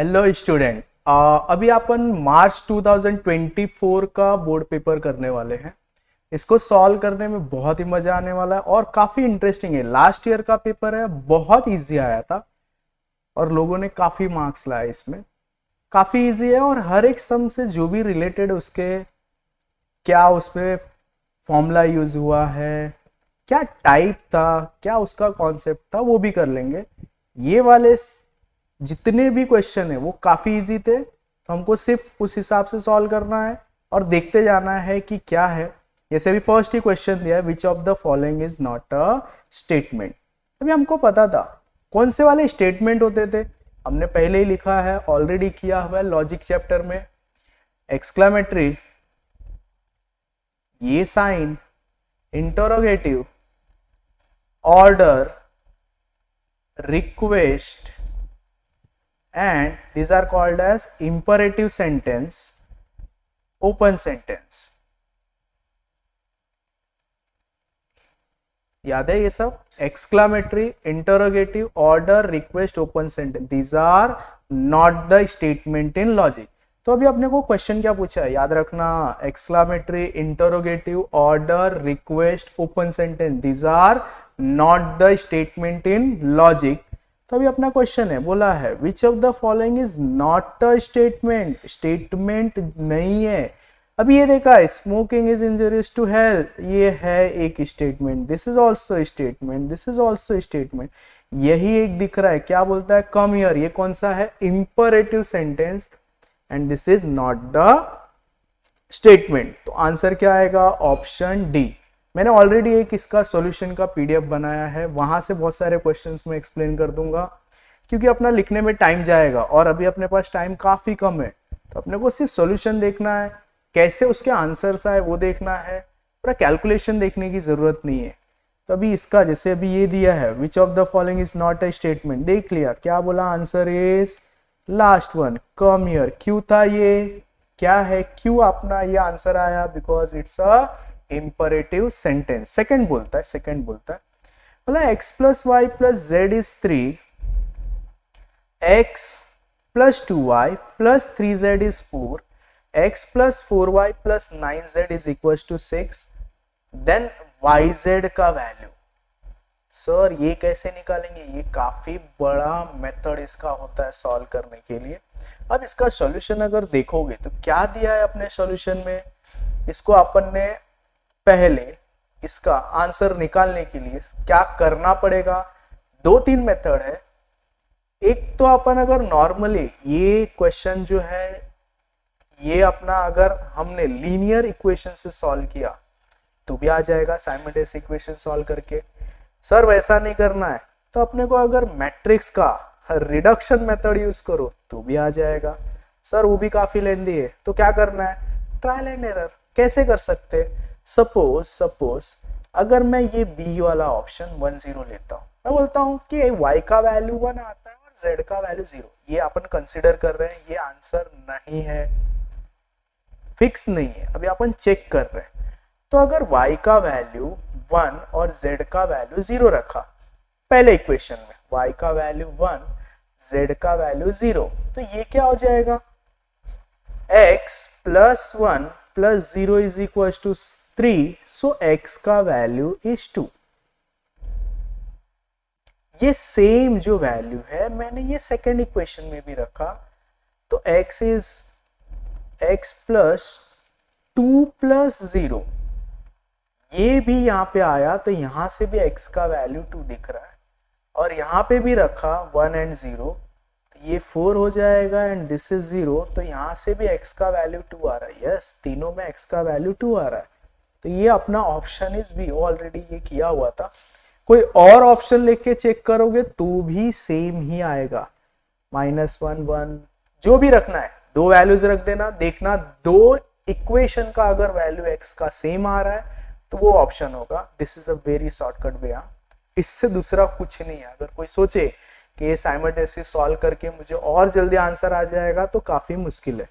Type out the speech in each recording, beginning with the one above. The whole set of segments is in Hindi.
Hello student. अभी अपन मार्च 2024 का बोर्ड पेपर करने वाले हैं। इसको सॉल्व करने में बहुत ही मजा आने वाला है और काफी इंटरेस्टिंग है। लास्ट ईयर का पेपर है, बहुत इजी आया था और लोगों ने काफी मार्क्स लाए इसमें। काफी इजी है और हर एक सम से जो भी रिलेटेड उसके क्या उसमें फॉर्मूला यूज हुआ है, क्या टाइप था, क्या उसका कॉन्सेप्ट था, वो भी कर लेंगे। ये वाले जितने भी क्वेश्चन है वो काफी इजी थे, तो हमको सिर्फ उस हिसाब से सॉल्व करना है और देखते जाना है कि क्या है। जैसे अभी फर्स्ट ही क्वेश्चन दिया है, which of the following is not a statement. अभी हमको पता था कौन से वाले स्टेटमेंट होते थे, हमने पहले ही लिखा है, ऑलरेडी किया हुआ है लॉजिक चैप्टर में। एक्सक्लेमेटरी, ये sign, interrogative, order, request, and these are called as imperative sentence, open sentence। याद है ये सब? exclamatory, interrogative, order, request, open sentence, these are not the statement in logic। तो अभी अपने को क्वेश्चन क्या पूछा है, याद रखना, exclamatory, interrogative, order, request, open sentence, these are not the statement in logic। तो अभी अपना क्वेश्चन है, बोला है which of the following is not a statement. Statement नहीं है। अभी ये देखा है, स्मोकिंग इज इंजurious टू हेल्थ, ये है एक statement. This is also statement, this is also statement. यही एक दिख रहा है, क्या बोलता है, कम हियर, ये कौन सा है, imperative sentence, and this is not the statement. तो आंसर क्या आएगा, ऑप्शन डी। मैंने ऑलरेडी एक इसका सॉल्यूशन का पीडीएफ बनाया है, वहां से बहुत सारे क्वेश्चंस में एक्सप्लेन कर दूंगा, क्योंकि अपना लिखने में टाइम जाएगा और अभी अपने पास टाइम काफी कम है। तो अपने को सिर्फ सॉल्यूशन देखना है, कैसे उसके आंसर्स आए वो देखना है, पूरा कैलकुलेशन देखने की जरूरत नहीं है। तो अभी इसका जैसे अभी ये दिया है, which of the following is not a statement, देख लिया क्या बोला, answer is last one, come here. क्यों था ये, क्या है, क्यों अपना ये आंसर आया, because it's a imperative sentence. Second बोलता है बोला x plus y plus z is 3, x plus 2y plus 3z is 4, x plus 4y plus 9z is equal to 6, then yz का वैल्यू। सर ये कैसे निकालेंगे, ये काफी बड़ा मेथड इसका होता है सॉल्व करने के लिए। अब इसका सॉल्यूशन अगर देखोगे तो क्या दिया है अपने सॉल्यूशन में, इसको अपन ने पहले इसका आंसर निकालने के लिए क्या करना पड़ेगा, दो तीन मेथड है। एक तो अपन अगर नॉर्मली ये क्वेश्चन जो है ये अपना अगर हमने लीनियर इक्वेशन से सॉल्व किया तो भी आ जाएगा, साइमल्टेनियस इक्वेशन सॉल्व करके। सर वैसा नहीं करना है तो अपने को अगर मैट्रिक्स का रिडक्शन मेथड यूज करो तो भी आ जाएगा। सर वो भी काफी लेंदी है, तो क्या करना है, ट्रायल एंड एरर। कैसे कर सकते, सपोज अगर मैं ये बी वाला ऑप्शन 1 0 लेता हूं, मैं बोलता हूं कि y का वैल्यू 1 आता है और z का वैल्यू 0, ये अपन कंसीडर कर रहे हैं, ये आंसर नहीं है, फिक्स नहीं है, अभी अपन चेक कर रहे हैं। तो अगर y का वैल्यू 1 और z का वैल्यू 0 रखा पहले इक्वेशन में, y का वैल्यू 1 z का वैल्यू 0, तो ये क्या हो जाएगा, x plus 1 plus 0 is equal to 3, so x का वैल्यू इज 2। ये सेम जो वैल्यू है मैंने ये सेकेंड इक्वेशन में भी रखा, तो x is x plus 2 plus 0, ये भी यहां पे आया तो यहां से भी x का वैल्यू 2 दिख रहा है, और यहां पे भी रखा 1 एंड 0, ये 4 हो जाएगा एंड दिस इज 0, तो यहां से भी x का वैल्यू 2 आ रहा है। यस, तीनों में x का वैल्यू 2 आ रहा है, तो ये अपना ऑप्शन इज बी। ऑलरेडी ये किया हुआ था, कोई और ऑप्शन लेके चेक करोगे तो भी सेम ही आएगा, -1 1 जो भी रखना है, दो वैल्यूज रख देना, देखना दो इक्वेशन का अगर वैल्यू x का सेम आ रहा है तो वो ऑप्शन होगा। This is a very shortcut way, इससे दूसरा कुछ नहीं है। अगर कोई सोचे कि ये साइमल्टेनियसली सॉल्व करके मुझे और जल्दी आंसर आ जाएगा तो काफी मुश्किल है।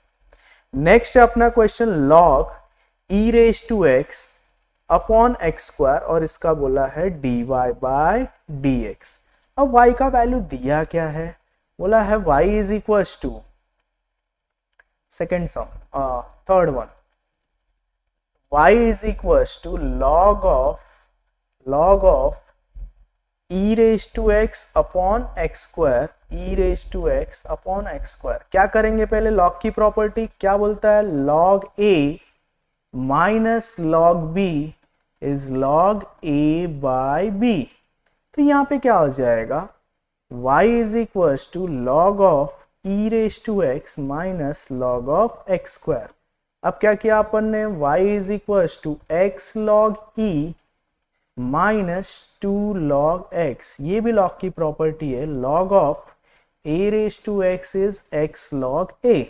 नेक्स्ट है अपना question, log e raise to x upon x square, और इसका बोला है dy बाय dx। अब y का वैल्यू दिया क्या है, बोला है y is equals to, second sum, third one, y is equals to log of e raise to x upon x square, e raise to x upon x square. क्या करेंगे पहले, log की प्रॉपर्टी क्या बोलता है, log a minus log b is log a by b. तो यहाँ पे क्या हो जाएगा, y is equals to log of e raise to x minus log of x square. अब क्या किया अपन ने, y is equals to x log e minus 2 log x. ये भी log की प्रॉपर्टी है, log of a raise to x is x log a.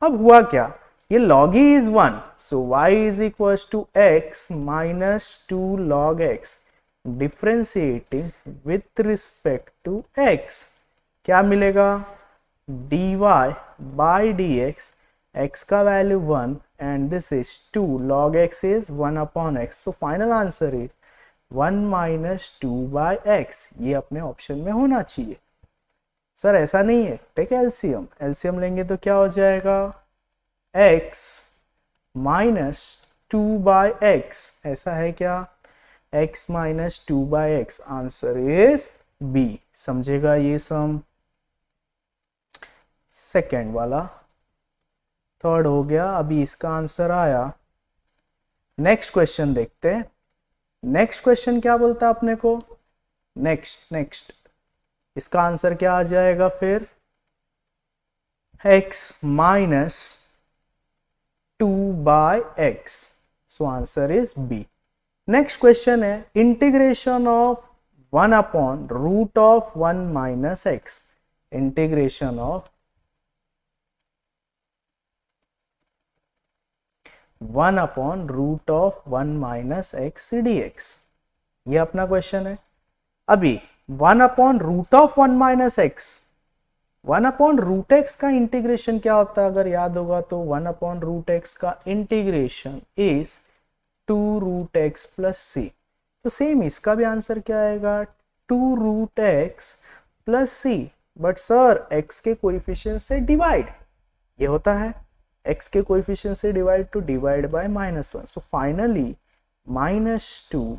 अब हुआ क्या, ये log e is 1, so y is equals to x minus 2 log x differentiating with respect to x. क्या मिलेगा, dy बाई dx, x का value 1 and this is 2 log x is 1 upon x. So final answer is 1 minus 2 by x. ये अपने ऑप्शन में होना चाहिए. सर ऐसा नहीं है, टेक एलसीएम, एलसीएम लेंगे तो क्या हो जाएगा, x माइनस 2 बाई एक्स. ऐसा है क्या, x minus 2 by x. Answer is B. समझेगा ये सम. सेकेंड वाला, थर्ड हो गया. अभी इसका आंसर आया. नेक्स्ट क्वेश्चन देखते हैं. नेक्स्ट क्वेश्चन क्या बोलता है अपने को, नेक्स्ट इसका आंसर क्या आ जाएगा फिर, x minus 2 by x. So answer is B. Next question है integration of 1 upon root of 1 minus x. Integration of 1 upon root of 1 minus x dx. ये अपना क्वेश्चन है. अभी 1 upon root of 1 minus x, 1 upon root x का इंटीग्रेशन क्या होता है, अगर याद होगा तो 1 अपॉन रूट एक्स का integration is 2 root x plus सी. तो सेम इसका भी आंसर क्या आएगा, 2 root x plus C. But sir x के कोएफिशिएंट से डिवाइड, ये होता है x के कोएफिशिएंट से divide to divide by -1. So finally -2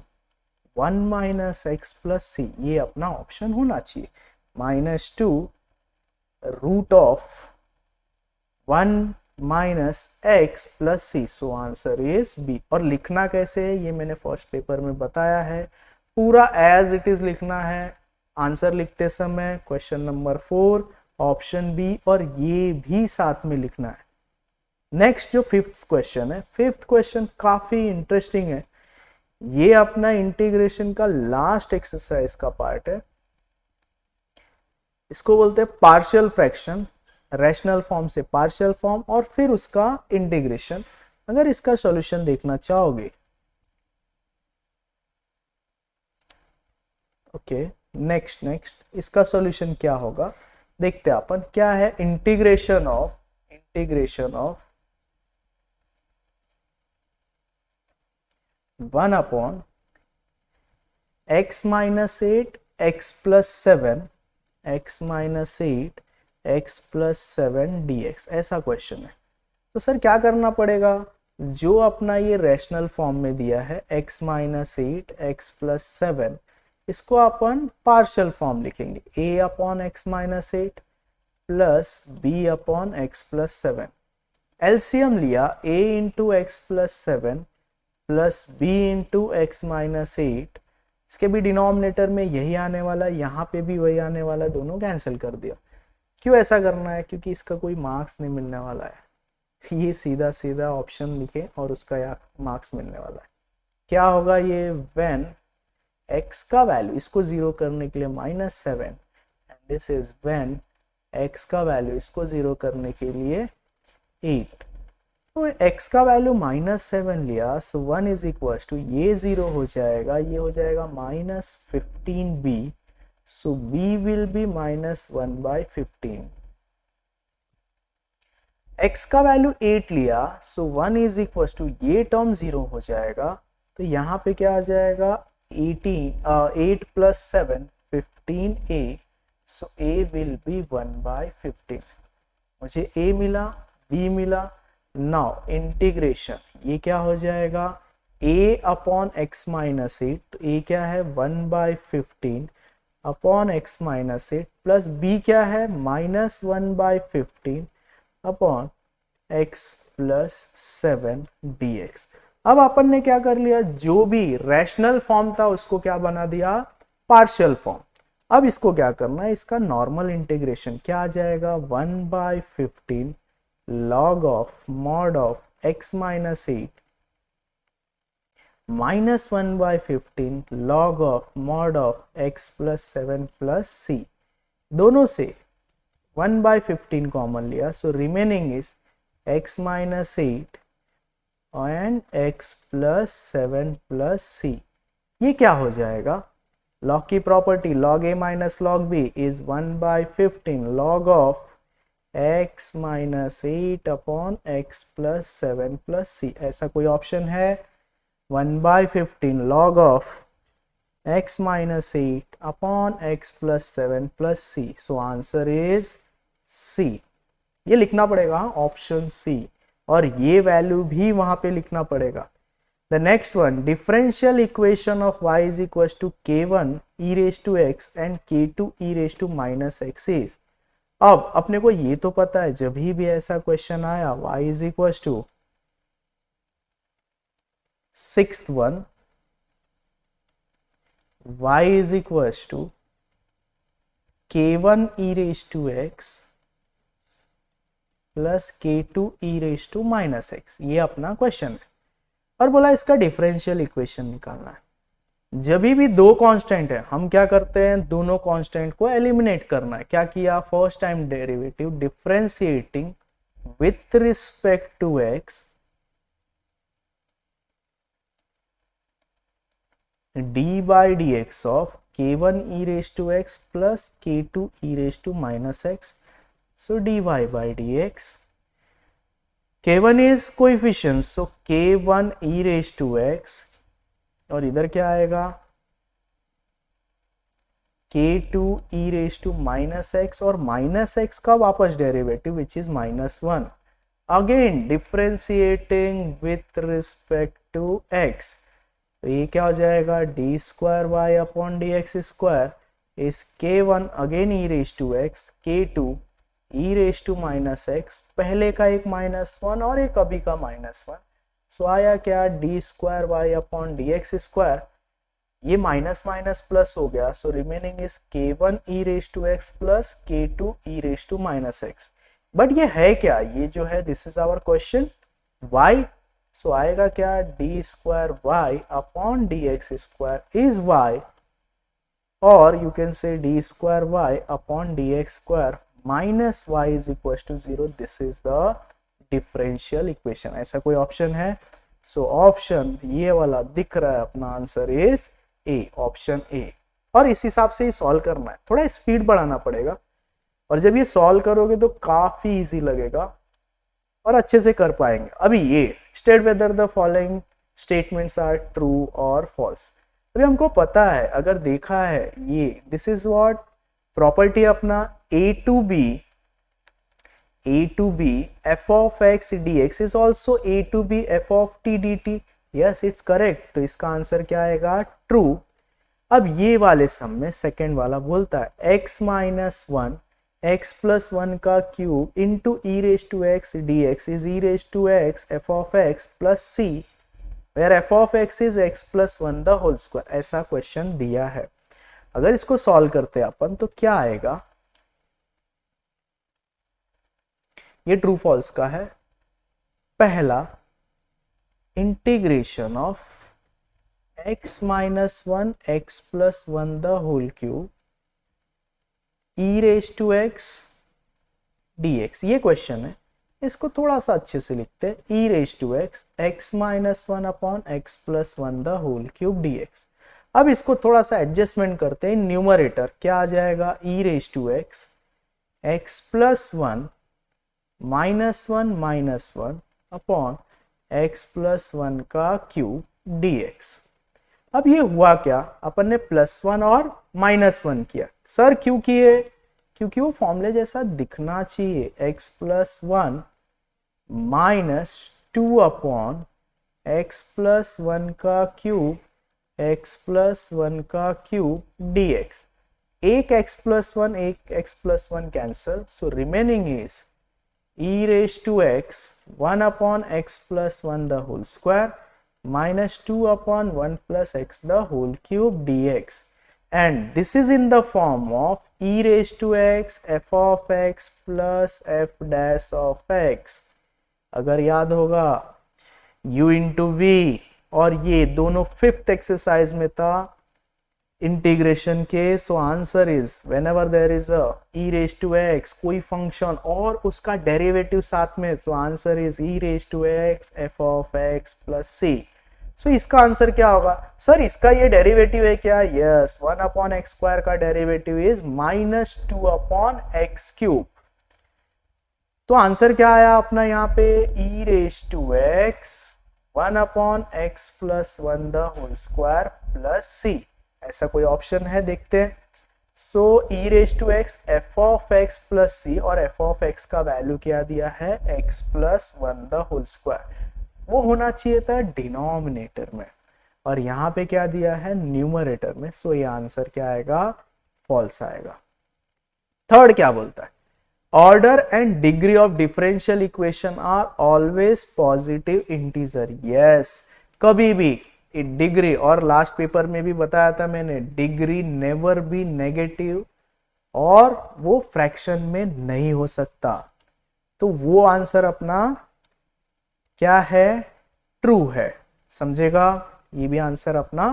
1 minus x plus सी, ये अपना ऑप्शन होना चाहिए. -2 root of 1 minus x plus C. So answer is B. और लिखना कैसे है ये मैंने फर्स्ट पेपर में बताया है. पूरा एज इट इज लिखना है. आंसर लिखते समय क्वेश्चन नंबर 4 ऑप्शन बी और ये भी साथ में लिखना है. नेक्स्ट जो फिफ्थ क्वेश्चन है, फिफ्थ क्वेश्चन काफी इंटरेस्टिंग है. ये अपना इंटीग्रेशन का लास्ट एक्सरसाइज का पार्ट है. इसको बोलते हैं पार्शियल फ्रैक्शन, रैशनल फॉर्म से पार्शियल फॉर्म और फिर उसका इंटीग्रेशन. अगर इसका सॉल्यूशन देखना चाहोगे, ओके, नेक्स्ट इसका सॉल्यूशन क्या होगा देखते हैं अपन. क्या है, integration of 1 upon x minus 8 x plus 7 x minus 8 x plus 7 dx. ऐसा क्वेश्चन है. तो सर क्या करना पड़ेगा, जो अपना ये रैशनल फॉर्म में दिया है x माइनस 8 x प्लस 7, इसको अपन पार्शियल फॉर्म लिखेंगे. a upon x minus 8 plus b upon x plus 7. LCM लिया a into x plus 7 plus b into x minus 8. इसके भी डिनोमिनेटर में यही आने वाला, यहाँ पे भी वही आने वाला, दोनों कैंसिल कर दिया. क्यों ऐसा करना है, क्योंकि इसका कोई मार्क्स नहीं मिलने वाला है. ये सीधा ऑप्शन लिखे और उसका यहाँ मार्क्स मिलने वाला है. क्या होगा ये, व्हेन x का वैल्यू, इसको 0 करने के लिए -7 and this is when x का वैल्यू, इसको 0 करने के लिए 8. तो x का वैल्यू -7 लिया, सो 1 इज इक्वल टू, ये 0 हो जाएगा, ये हो जाएगा -15b. So b will be -1 by 15. x का वैल्यू 8 लिया, सो 1 इज इक्वल टू, ये टर्म 0 हो जाएगा. तो यहाँ पे क्या आ जाएगा, 8 plus 7 15a. So a will be 1/15. मुझे a मिला, b मिला. नाउ इंटीग्रेशन, ये क्या हो जाएगा, a अपॉन x माइनस 8. तो a क्या है 1/15 upon x minus 8 plus b क्या है minus 1/15 upon x plus 7 dx. अब अपन ने क्या कर लिया, जो भी रैशनल फॉर्म था उसको क्या बना दिया, पार्शियल फॉर्म. अब इसको क्या करना है, इसका नॉर्मल इंटीग्रेशन क्या आ जाएगा, 1/15 log of mod of x minus 8 minus 1/15 log of mod of x plus 7 plus c. दोनों से 1/15 कॉमन लिया, सो remaining is x minus 8 and x plus 7 plus c. ये क्या हो जाएगा, लॉग की property log a minus log b is 1/15 log of x minus 8 upon x plus 7 plus c. ऐसा कोई ऑप्शन है, 1/15 log of x minus 8 upon x plus 7 plus c. So answer is c. ये लिखना पड़ेगा ऑप्शन c, और ये वैल्यू भी वहां पे लिखना पड़ेगा. The next one, differential equation of y is equal to k1 e raise to x and k2 e raise to minus x is. अब अपने को ये तो पता है, जब भी ऐसा क्वेश्चन आया y is equal to, sixth one, y is equal to k1 e raise to x plus k2 e raise to minus x. ये अपना क्वेश्चन है, और बोला इसका डिफरेंशियल इक्वेशन निकालना है. जब भी दो कांस्टेंट है, हम क्या करते हैं, दोनों कांस्टेंट को एलिमिनेट करना है. क्या किया, first time derivative differentiating with respect to x d by dx of k1 e raise to x plus k2 e raise to minus x. So dy by dx, k1 is coefficient, so k1 e raised to x, और इधर क्या आएगा, k2 e raised to minus x, और माइनस x का वापस derivative which is -1. Again differentiating with respect to x, तो ये क्या हो जाएगा, d square y upon d x square is k1 again e raised to x, k2 e raise to minus x, पहले का एक -1 और एक अभी का -1. सो आया क्या, d square y upon d x square. ये माइनस माइनस प्लस हो गया, so remaining is k1 e raise to x plus k2 e raise to minus x. But ये है क्या, ये जो है this is our question y. So आएगा क्या, d square y upon d x square is y, और you can say d square y upon d x square minus y is equal to 0. This is the differential equation. ऐसा कोई ऑप्शन है, सो ऑप्शन ये वाला दिख रहा है, अपना answer is a, option A. और इस हिसाब से ही सॉल्व करना है, थोड़ा स्पीड बढ़ाना पड़ेगा, और जब ये सॉल्व करोगे तो काफी इजी लगेगा और अच्छे से कर पाएंगे. अभी ये state whether the following statements are true और फॉल्स. अभी हमको पता है, अगर देखा है ये, दिस इज व्हाट प्रॉपर्टी अपना a to b f of x dx is also a to b f of t dt. yes it's correct. तो इसका आंसर क्या आएगा, ट्रू. अब ये वाले सम में सेकेंड वाला बोलता है x माइनस 1 x प्लस 1 का cube into e raise to x d x is e raise to x f of x plus c, where f of x is x plus 1 the whole square. ऐसा क्वेश्चन दिया है. अगर इसको सॉल्व करते हैं अपन तो क्या आएगा, ये ट्रू फॉल्स का है. पहला, integration of x minus 1 x plus 1 the whole cube e raise to x d x. ये क्वेश्चन है, इसको थोड़ा सा अच्छे से लिखते हैं, e raise to x x minus 1 upon x plus 1 the whole cube d x. अब इसको थोड़ा सा एडजस्टमेंट करते हैं. न्यूमरेटर क्या आ जाएगा, e raise to x x plus 1 -1 upon x plus 1 का क्यूब dx. अब ये हुआ क्या, अपन ने +1 और -1 किया. सर क्यों किए, क्योंकि वो फॉर्मूले जैसा दिखना चाहिए, x plus 1 minus 2 upon x plus 1 का क्यूब x प्लस 1 का क्यूब dx। एक x प्लस 1 एक x plus 1 cancel, so remaining is e raised to x 1 upon x plus 1 the whole square minus 2 upon 1 plus x the whole cube dx, and this is in the form of e raised to x f of x plus f dash of x। अगर याद होगा u into v, और ये दोनों फिफ्थ एक्सरसाइज में था इंटीग्रेशन के। So answer is whenever there is a e raise to x कोई फंक्शन और उसका डेरिवेटिव साथ में, so answer is e raise to x f of x plus c। So इसका आंसर क्या होगा? सर इसका ये डेरिवेटिव है क्या? यस, 1 अपॉन एक्स स्क्वायर का derivative is minus 2 upon x cube. तो आंसर क्या आया अपना यहाँ पे? e raise to x 1 upon x plus 1 the whole square plus c। ऐसा कोई ऑप्शन है? देखते हैं। So e raise to x f of x plus c, और f ऑफ x का वैल्यू क्या दिया है? x plus 1 the whole square. वो होना चाहिए था डिनोमिनेटर में, और यहाँ पे क्या दिया है? न्यूमरेटर में। सो ये आंसर क्या आएगा? फॉल्स आएगा। थर्ड क्या बोलता है? Order and degree of differential equation are always positive integer. Yes, कभी भी डिग्री, और लास्ट पेपर में भी बताया था मैंने, डिग्री नेवर बी नेगेटिव, और वो फ्रैक्शन में नहीं हो सकता। तो वो आंसर अपना क्या है? ट्रू है। समझेगा? ये भी आंसर अपना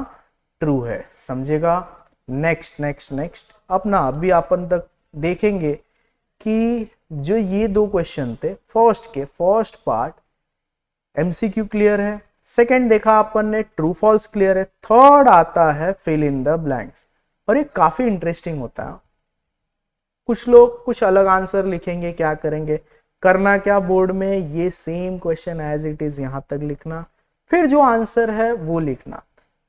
ट्रू है। समझेगा? नेक्स्ट नेक्स्ट नेक्स्ट अपना अभी अपन तक देखेंगे कि जो ये दो क्वेश्चन थे फर्स्ट के, फर्स्ट पार्ट एमसीक्यू क्लियर है, सेकंड देखा अपन ने ट्रू फॉल्स क्लियर है, थर्ड आता है फिल इन द ब्लैंक्स, और ये काफी इंटरेस्टिंग होता है। कुछ लोग कुछ अलग आंसर लिखेंगे, क्या करेंगे? करना क्या बोर्ड में? ये same question as it is यहां तक लिखना, फिर जो आंसर है वो लिखना।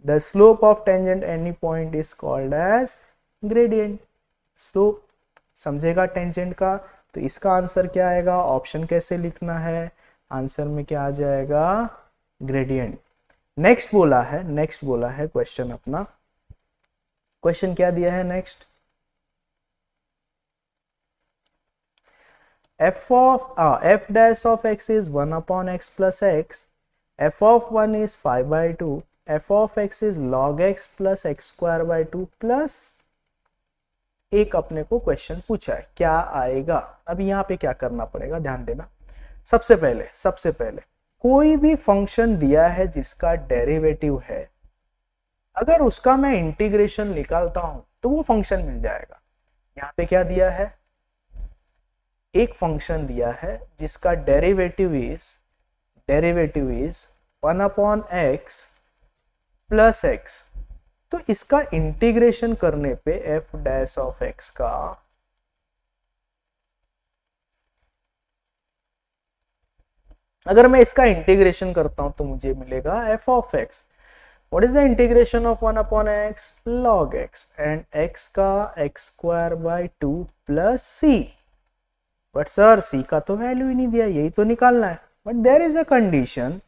The slope of tangent any point is called as gradient. Slope समझेगा टेंजेंट का, तो इसका आंसर क्या आएगा? ऑप्शन कैसे लिखना है? आंसर में क्या आ जाएगा? ग्रेडियंट। नेक्स्ट बोला है क्वेश्चन अपना, क्वेश्चन क्या दिया है next? f dash of x is 1 upon x plus x, f of 1 is 5 by 2, f of x is log x plus x square by 2 plus एक अपने को क्वेश्चन पूछा है, क्या आएगा? अभी यहाँ पे क्या करना पड़ेगा, ध्यान देना। सबसे पहले कोई भी फंक्शन दिया है जिसका डेरिवेटिव है, अगर उसका मैं इंटीग्रेशन निकालता हूं तो वो फंक्शन मिल जाएगा। यहाँ पे क्या दिया है? एक फंक्शन दिया है जिसका derivative is 1 upon x plus x. तो इसका इंटीग्रेशन करने पे f डैश ऑफ x का अगर मैं इसका इंटीग्रेशन करता हूं तो मुझे मिलेगा f of x। What is the integration of 1 upon x? log x, and x का x square by 2 plus c। But sir c का तो वैल्यू ही नहीं दिया, यही तो निकालना है। But there is a condition,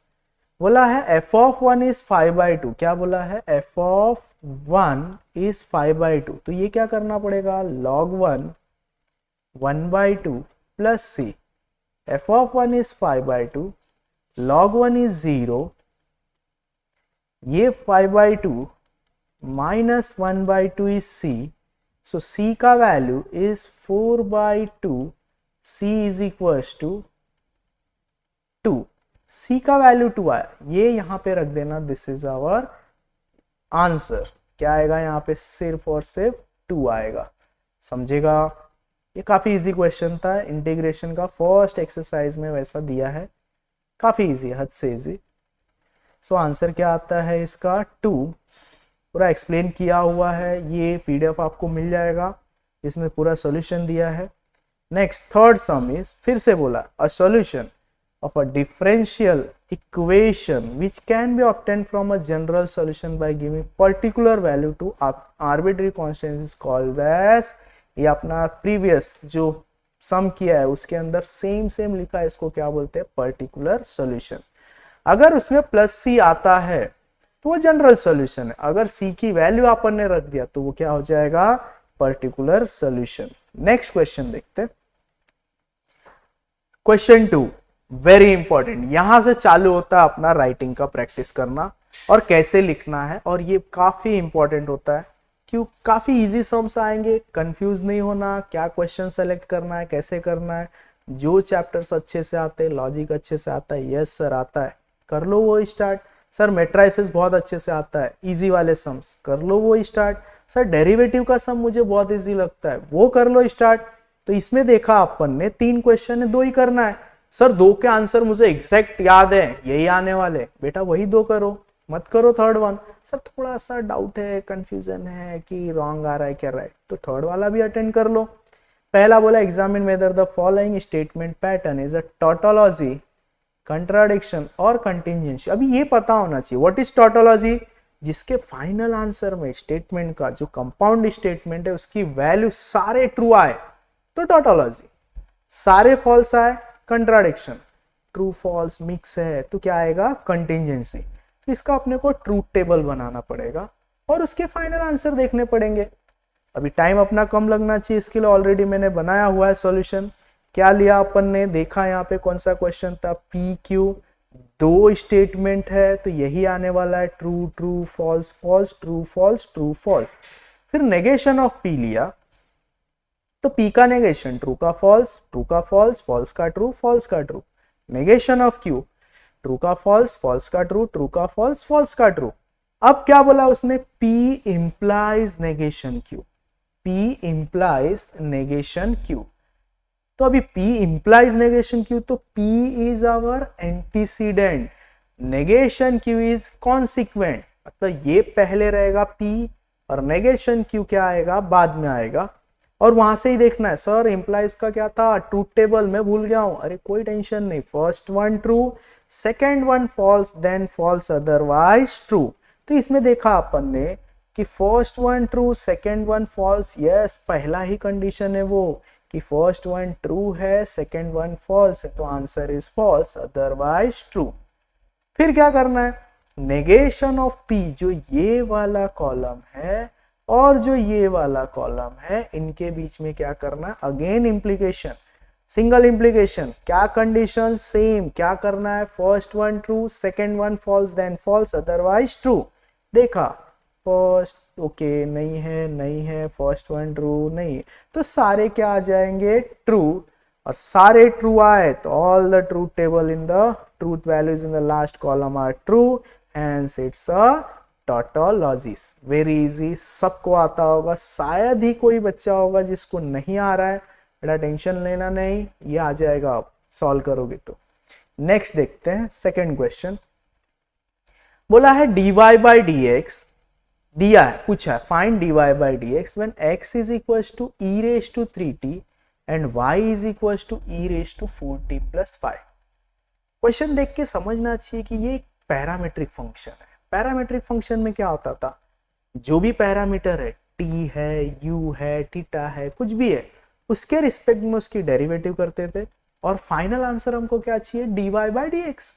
बोला है f ऑफ 1 इज 5 बाई 2। क्या बोला है? f of 1 is 5 by 2। तो ये क्या करना पड़ेगा? log 1 by 2 plus c। f of 1 is 5 by 2, log 1 is 0, ये 5 by 2 minus 1 by 2 is c, so c का value is 4 by 2, c is equals to 2, c का वैल्यू 2 आया, ये यहां पे रख देना, दिस इज आवर आंसर। क्या आएगा यहाँ पे? सिर्फ और सिर्फ 2 आएगा। समझेगा? ये काफी इजी क्वेश्चन था, इंटीग्रेशन का फर्स्ट एक्सरसाइज में वैसा दिया है, काफी इजी, हद से इजी। सो आंसर क्या आता है इसका? 2। पूरा एक्सप्लेन किया हुआ है, ये पीडीएफ आपको मिल जाएगा, इसमें पूरा सॉल्यूशन दिया है। नेक्स्ट थर्ड सम इज, फिर से बोला, a solution of a differential equation which can be obtained from a general solution by giving particular value to arbitrary constants is called as ये अपना प्रीवियस जो सम किया है उसके अंदर सेम लिखा है, इसको क्या बोलते हैं, पर्टिकुलर सॉल्यूशन। अगर उसमें प्लस सी आता है तो वो जनरल सॉल्यूशन है, अगर सी की वैल्यू अपन ने रख दिया तो वो क्या हो जाएगा, पर्टिकुलर सॉल्यूशन। नेक्स्ट क्वेश्चन देखते हैं, क्वेश्चन 2 वेरी इंपॉर्टेंट। यहां से चालू होता है अपना राइटिंग का प्रैक्टिस करना और कैसे लिखना है, और ये काफी इंपॉर्टेंट होता है क्यों, काफी इजी सम्स आएंगे, कंफ्यूज नहीं होना, क्या क्वेश्चन सेलेक्ट करना है, कैसे करना है। जो चैप्टर्स अच्छे से आते हैं, लॉजिक अच्छे से आता है, यस सर आता है, कर लो वो स्टार्ट। सर मैट्रिसेस बहुत अच्छे से आता है, इजी वाले सम्स कर लो वो स्टार्ट। सर डेरिवेटिव का सम मुझे बहुत इजी लगता है, वो कर लो स्टार्ट। तो इसमें देखा अपन ने 3 क्वेश्चन है, 2 ही करना है। सर 2 के आंसर मुझे एग्जैक्ट याद है, यही आने वाले, बेटा वही 2 करो, मत करो थर्ड वन। सर थोड़ा सा डाउट है, कंफ्यूजन है कि रॉन्ग आ रहा है क्या राइट, तो थर्ड वाला भी अटेंड कर लो। पहला बोला examine weather the following statement pattern is a tautology, contradiction और कंटिंजेंसी। अभी ये पता होना चाहिए व्हाट इज टॉटोलॉजी, जिसके फाइनल आंसर में स्टेटमेंट का जो कंपाउंड स्टेटमेंट है उसकी वैल्यू सारे ट्रू आए तो टॉटोलॉजी, सारे फॉल्स आए कंट्राडिक्शन, ट्रू फॉल्स मिक्स है तो क्या आएगा, कंटिंजेंसी। तो इसका अपने को ट्रूथ टेबल बनाना पड़ेगा और उसके फाइनल आंसर देखने पड़ेंगे। अभी टाइम अपना कम लगना चाहिए, इसके लिए ऑलरेडी मैंने बनाया हुआ है सॉल्यूशन। क्या लिया अपन ने, देखा यहाँ पे कौन सा क्वेश्चन था, पी क्यू, 2 स्टेटमेंट है तो यही आने वाला है, true true false false true false true false. फिर नेगेशन ऑफ पी लिया तो पी का नेगेशन ट्रू का फॉल्स, ट्रू का फॉल्स, फॉल्स का ट्रू, फॉल्स का true. Negation of Q true का फॉल्स, फॉल्स का ट्रू, ट्रू का फॉल्स, फॉल्स का ट्रू। अब क्या बोला उसने, P implies negation Q, P implies negation Q. तो अभी P implies negation Q, तो P is our antecedent, negation Q is consequent, मतलब ये पहले रहेगा P और negation Q क्या आएगा, बाद में आएगा। और वहां से ही देखना है, सर implies का क्या था, ट्रूथ टेबल में भूल गया हूं, अरे कोई टेंशन नहीं, first one true, second one false, then false otherwise true. तो इसमें देखा अपन ने कि first one true, second one false, yes पहला ही कंडीशन है वो कि फर्स्ट वन ट्रू है, सेकेंड वन फॉल्स है, तो answer is false otherwise true. फिर क्या करना है, नेगेशन ऑफ पी, जो ये वाला कॉलम है और जो ये वाला कॉलम है इनके बीच में क्या करना है, अगेन इंप्लीकेशन, सिंगल इंप्लीकेशन, क्या कंडीशन सेम, क्या करना है, first one true, second one false, then false otherwise true. देखा फर्स्ट ओके नहीं है, फर्स्ट वन ट्रू नहीं है, तो सारे क्या आ जाएंगे, ट्रू। और सारे ट्रू आए तो all the truth table in the truth values in the last column are true, hence it's a tautology. Very easy, सबको आता होगा, शायद ही कोई बच्चा होगा जिसको नहीं आ रहा है, बड़ा टेंशन लेना नहीं, ये आ जाएगा आप सॉल्व करोगे तो। नेक्स्ट देखते हैं सेकेंड क्वेश्चन, बोला है dy by dx, दिया है, पूछा है find dy by dx when x is equal to e raise to 3t and y is equal to e raise to 4t plus 5। Question देख के समझना चाहिए कि ये एक पैरामीट्रिक फंक्शन है। पैरामीट्रिक फंक्शन में क्या होता था, जो भी पैरामीटर है, t है, u है, थीटा है, कुछ भी है, उसके रिस्पेक्ट में उसकी डेरिवेटिव करते थे और फाइनल आंसर हमको क्या चाहिए, dy by dx।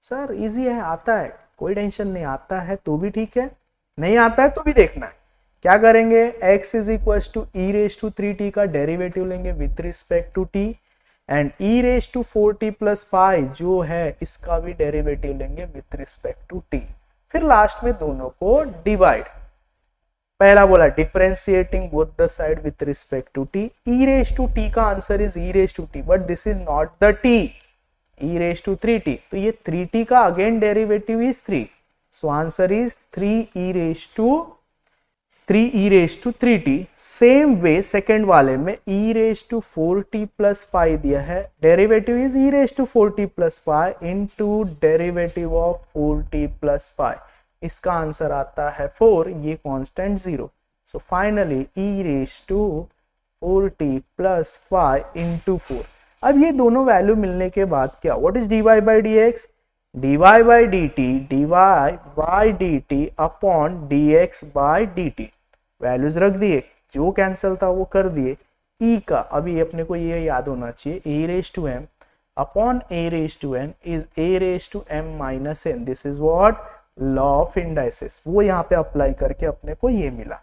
Sir easy है, आता है, कोई टेंशन नहीं, आता है तो भी ठीक है, नहीं आता है तो भी देखना है। क्या करेंगे, x is equal to e raise to 3t का डेरिवेटिव लेंगे with respect to t and e raise to 4t plus 5 जो है इसका भी डेरिवेटिव लेंगे विथ रिस्पेक्ट टू t। फिर लास्ट में दोनों को डिवाइड, पहला बोला differentiating both the side with respect to t, e raise to t का answer is e raise to t but this is not the t, e raise to 3t, तो ये 3t का again derivative is 3, so answer is 3e raise to 3t। Same way second वाले में e raise to 4t plus 5 दिया है, derivative is e raise to 4t plus 5 into derivative of 4t plus 5, इसका आंसर आता है 4, ये constant 0, so finally e raise to 4t plus 5 into 4। अब ये दोनों वैल्यू मिलने के बाद क्या, what is dy by dx, dy by dt upon dx by dt, values रख दिए, जो कैंसिल था वो कर दिए। ई का अभी अपने को ये याद होना चाहिए, a raise to m upon a raise to n is a raise to m minus n. This is what law of indices. वो यहाँ पे अप्लाई करके अपने को ये मिला।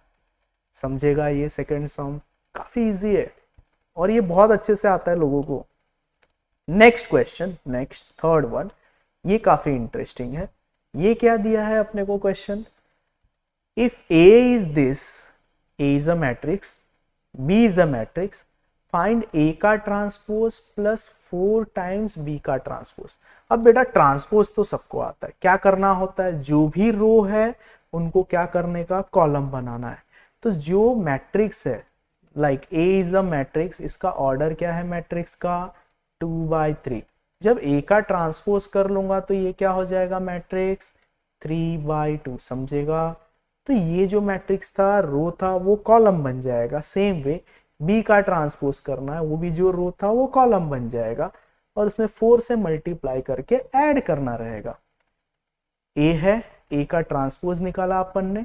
समझेगा ये सेकंड सम काफी इजी है और ये बहुत अच्छे से आता है लोगों को। Next question, next third one, ये काफी इंटरेस्टिंग है। ये क्या दिया है अपने को question, if A is this, A is a matrix, B is a matrix, find A का ट्रांसपोज प्लस 4 टाइम्स B का ट्रांसपोज। अब बेटा ट्रांसपोज तो सबको आता है, क्या करना होता है, जो भी रो है उनको क्या करने का, कॉलम बनाना है। तो जो मैट्रिक्स है like A is a matrix, इसका ऑर्डर क्या है मैट्रिक्स का 2/3। जब A का ट्रांसपोज कर लूंगा तो ये क्या हो जाएगा मैट्रिक्स 3/2। समझेगा, तो ये जो मैट्रिक्स था रो था वो कॉलम बन जाएगा। सेम वे बी का ट्रांसपोज करना है, वो भी जो रो था वो कॉलम बन जाएगा और उसमें 4 से मल्टीप्लाई करके ऐड करना रहेगा। ए है, ए का ट्रांसपोज निकाला अपन ने,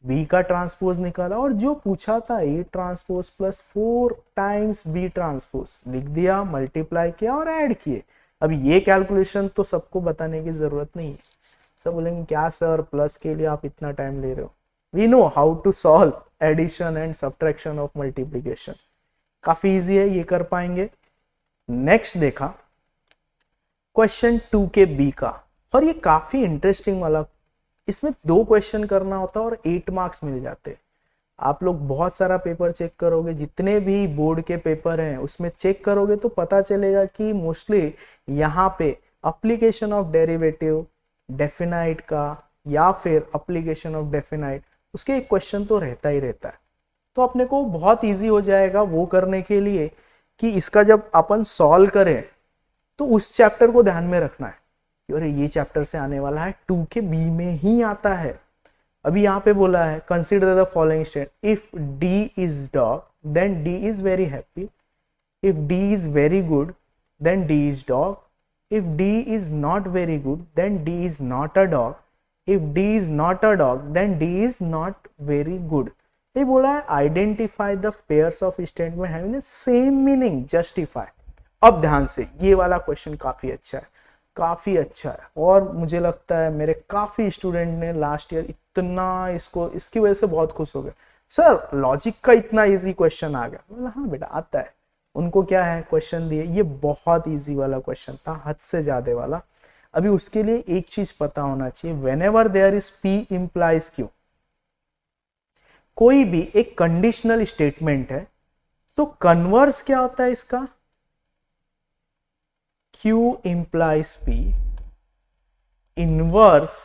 बी का ट्रांसपोज निकाला और जो पूछा था A transpose plus 4 times B transpose लिख दिया, मल्टीप्लाई किया और ऐड किए। अभी ये कैलकुलेशन तो सबको बताने की जरूरत नहीं है। सब बोलेंगे क्या सर प्लस के लिए आप इतना टाइम ले रहे हो। We know how to solve addition and subtraction of multiplication, काफी इजी है, ये कर पाएंगे। नेक्स्ट देखा क्वेश्चन 2 के बी का, और ये काफी इंटरेस्टिंग वाला, इसमें 2 क्वेश्चन करना होता है और 8 मार्क्स मिल जाते। आप लोग बहुत सारा पेपर चेक करोगे, जितने भी बोर्ड के पेपर हैं उसमें चेक करोगे तो पता चलेगा कि मोस्टली यहाँ पे अप्लीकेशन ऑफ डेरिवेटिव डेफिनाइट का या फिर अप्लीकेशन ऑफ डेफिनाइट, उसके एक क्वेश्चन तो रहता ही रहता है। तो अपने को बहुत इजी हो जाएगा वो करने के लिए कि इसका जब अपन सॉल्व करें तो उस चैप्टर को ध्यान में रखना है कि अरे ये चैप्टर से आने वाला है, 2 के बी में ही आता है। अभी यहाँ पे बोला है consider the following statement, if D is dog then D is very happy, if D is very good then D is dog, if D is not very good then D is not a dog, if D is not a dog then D is not very good। ये बोला है identify the pairs of statement having the same meaning, justify. अब ध्यान से, ये वाला क्वेश्चन काफी अच्छा है, काफी अच्छा है और मुझे लगता है मेरे काफी स्टूडेंट ने लास्ट ईयर इतना इसको इसकी वजह से बहुत खुश हो गए, सर लॉजिक का इतना इजी क्वेश्चन आ गया। हाँ बेटा आता है, उनको क्या है क्वेश्चन दिए, ये बहुत इजी वाला क्वेश्चन था, हद से ज्यादा वाला। अभी उसके लिए एक चीज पता होना चाहिए, whenever there is P implies Q, कोई भी एक कंडीशनल स्टेटमेंट है तो कन्वर्स क्या होता है इसका, Q implies P, inverse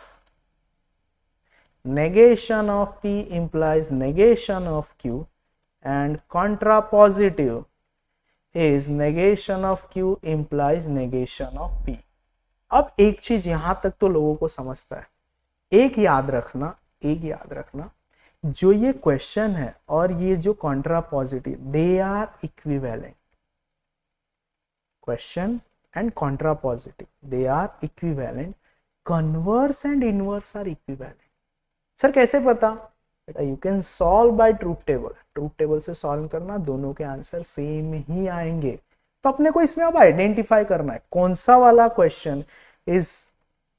negation of P implies negation of Q and contrapositive is negation of Q implies negation of P। अब एक चीज यहां तक तो लोगों को समझता है, एक याद रखना जो ये क्वेश्चन है और ये जो contrapositive they are equivalent, question and contrapositive they are equivalent, converse and inverse are equivalent. Sir कैसे पता, बेटा you can solve by truth table, truth table से सॉल्व करना, दोनों के आंसर सेम ही आएंगे। तो अपने को इसमें अब आइडेंटिफाई करना है कौन सा वाला question is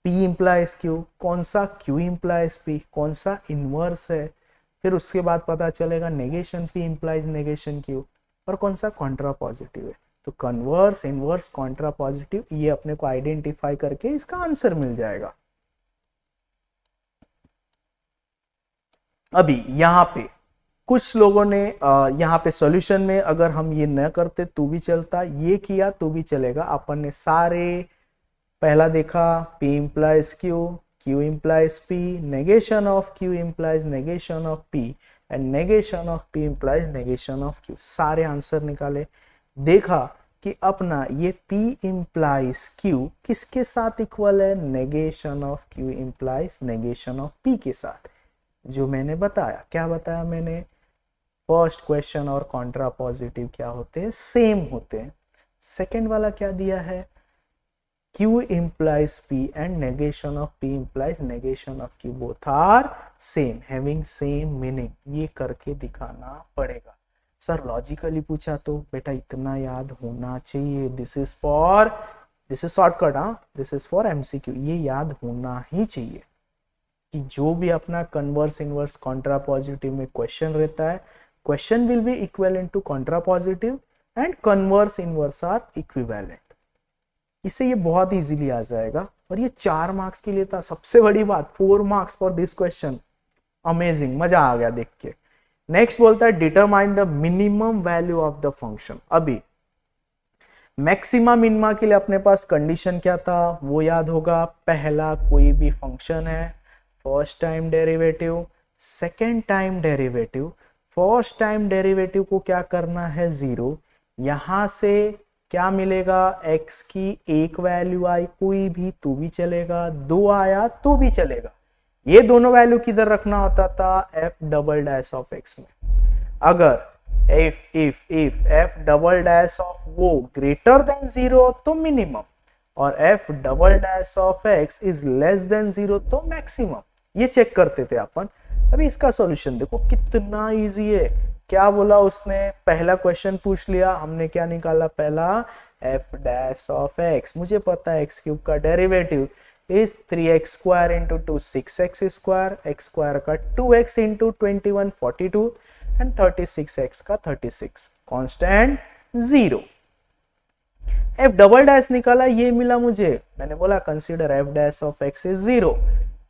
P implies Q, कौन सा Q इंप्लाइज P, कौन सा इनवर्स है, फिर उसके बाद पता चलेगा negation P implies negation Q और कौन सा कॉन्ट्रा पॉजिटिव है। तो कन्वर्स, इनवर्स, कॉन्ट्रा पॉजिटिव, ये अपने को आइडेंटिफाई करके इसका आंसर मिल जाएगा। अभी यहाँ पे कुछ लोगों ने यहाँ पे सॉल्यूशन में अगर हम ये न करते तो भी चलता, ये किया तो भी चलेगा। अपन ने सारे पहला देखा P implies Q, Q implies P, negation of Q implies negation of P and negation of P implies negation of Q, सारे आंसर निकाले। देखा कि अपना ये P implies Q किसके साथ इक्वल है, negation of Q implies negation of P के साथ, जो मैंने बताया। क्या बताया मैंने, फर्स्ट क्वेश्चन और कॉन्ट्रा पॉजिटिव क्या होते हैं, सेम होते हैं। सेकंड वाला क्या दिया है, Q implies P and negation of P implies negation of Q. Both are same, having same meaning. ये करके दिखाना पड़ेगा. सर लॉजिकली पूछा तो बेटा इतना याद होना चाहिए. This is shortcut. हाँ, दिस इज फॉर MCQ. ये याद होना ही चाहिए कि जो भी अपना कन्वर्स इनवर्स कॉन्ट्रा पॉजिटिव में क्वेश्चन रहता है, question will be equivalent to contrapositive and converse inverse are equivalent. इससे ये बहुत इजीली आ जाएगा. और ये 4 मार्क्स के लिए था. सबसे बड़ी बात 4 marks for this question. Amazing, मजा आ गया देख के. नेक्स्ट बोलता है determine the minimum value of the function. अभी मैक्सिमा मिनिमा के लिए अपने पास कंडीशन क्या था वो याद होगा. पहला कोई भी फंक्शन है, first time derivative, second time derivative. First time derivative को क्या करना है 0. यहां से क्या मिलेगा, x की एक वैल्यू आई कोई भी तो भी चलेगा, 2 आया तो भी चलेगा. ये दोनों वैल्यू किधर रखना होता था, f double dash of x में. अगर if f double dash of वो ग्रेटर देन 0 तो मिनिमम, और f double dash of x is less than 0 तो मैक्सिमम. ये चेक करते थे अपन. अभी इसका सॉल्यूशन देखो कितना इजी है. क्या बोला उसने, पहला क्वेश्चन पूछ लिया, हमने क्या निकाला पहला, f डैश ऑफ x. मुझे पता है x क्यूब का derivative is 3x square into 2 6x square, x square का 2x इंटू 21 42 एंड 36x का 36. कांस्टेंट 0. f डबल डैश निकाला, ये मिला मुझे. मैंने बोला consider f dash of x is 0.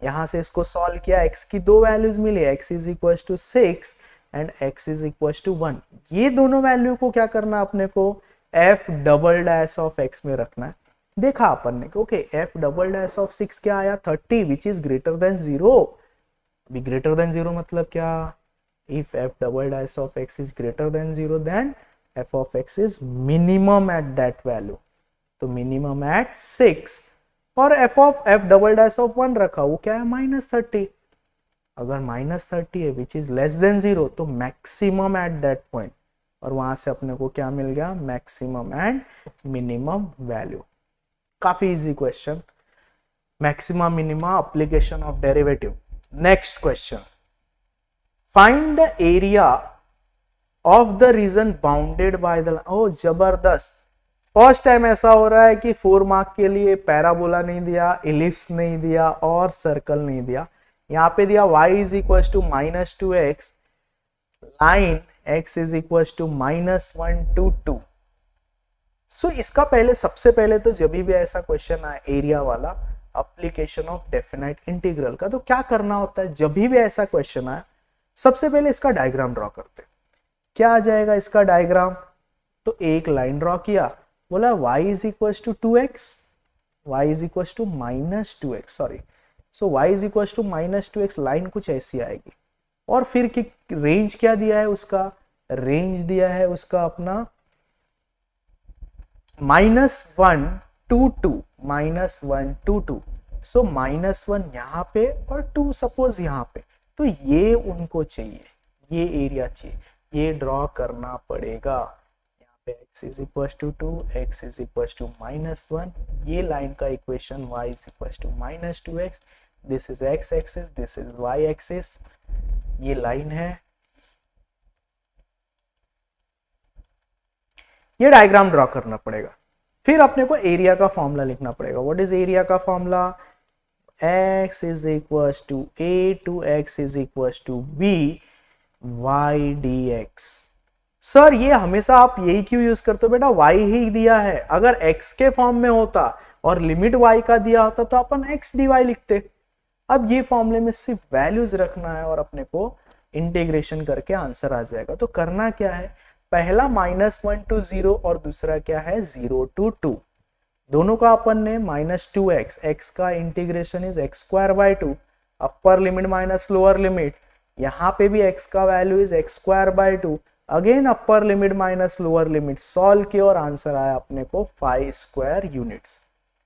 यहां से इसको सॉल्व किया, x की 2 वैल्यूज मिली, x is equal to 6 and x is equal to 1. ये दोनों वैल्यू को क्या करना अपने को, f double dash of x में रखना है. देखा अपन ने okay f double dash of 6 क्या आया 30 विच इज ग्रेटर देन 0. अभी ग्रेटर देन 0 मतलब क्या, if f double dash of x is greater than 0 then f of x is minimum at that value. तो मिनिमम एट 6. और f डबल डैश ऑफ 1 रखा, वो क्या है -30. अगर -30 है विच इज लेस देन 0 तो मैक्सिमम एट दैट पॉइंट. और वहां से अपने को क्या मिल गया, मैक्सिमम एंड मिनिमम वैल्यू. काफी easy question. Maxima minima application of derivative. Next question, find the area of the region bounded by the. ओ जबरदस्त. फर्स्ट टाइम ऐसा हो रहा है कि 4 मार्क के लिए पैराबोला नहीं दिया, इलिप्स नहीं दिया और सर्कल नहीं दिया. यहाँ पे दिया y is equal to -2x, line x is equal to -1 to 2. So इसका पहले सबसे पहले तो जब भी ऐसा क्वेश्चन आए एरिया वाला, एप्लीकेशन ऑफ डेफिनाइट इंटीग्रल का, तो क्या करना होता है जब भी ऐसा क्वेश्चन आए, सबसे पहले इसका डायग्राम ड्रॉ करते. क्या आ जाएगा इसका डायग्राम, तो एक लाइन ड्रॉ किया, बोला y is equal to 2x, y is equal to -2x, sorry. So y is equal to -2x, line कुछ ऐसी आएगी. और फिर कि रेंज क्या दिया है उसका, रेंज दिया है उसका अपना -1 to 2, -1 to 2. सो -1 यहाँ पे और 2 सपोज यहाँ पे. तो ये उनको चाहिए, ये एरिया चाहिए, ये ड्रॉ करना पड़ेगा. यहाँ पे x is equal to 2, x is equal to -1. ये लाइन का equation y is equal to -2x. This is x axis, this is y axis. ये लाइन है, ये डायग्राम ड्रॉ करना पड़ेगा. फिर अपने को एरिया का फॉर्मूला लिखना पड़ेगा. व्हाट इज एरिया का formula, x is equal to a to x is equal to b y dx. Sir ये हमेशा आप यही क्यों यूज करते हो बेटा, y ही दिया है. अगर x के फॉर्म में होता और लिमिट y का दिया होता तो अपन x dy लिखते. अब ये फॉर्मूले में सिर्फ वैल्यूज रखना है और अपने को इंटीग्रेशन करके आंसर आ जाएगा. तो करना क्या है, पहला -1 to 0 और दूसरा क्या है 0 to 2. दोनों का अपन ने -2x, x का integration is x square by 2, upper limit minus lower limit. यहाँ पे भी x का value is x square by 2, again upper limit minus lower limit. Solve किया और आंसर आया अपने को 5 स्क्वायर यूनिट्स.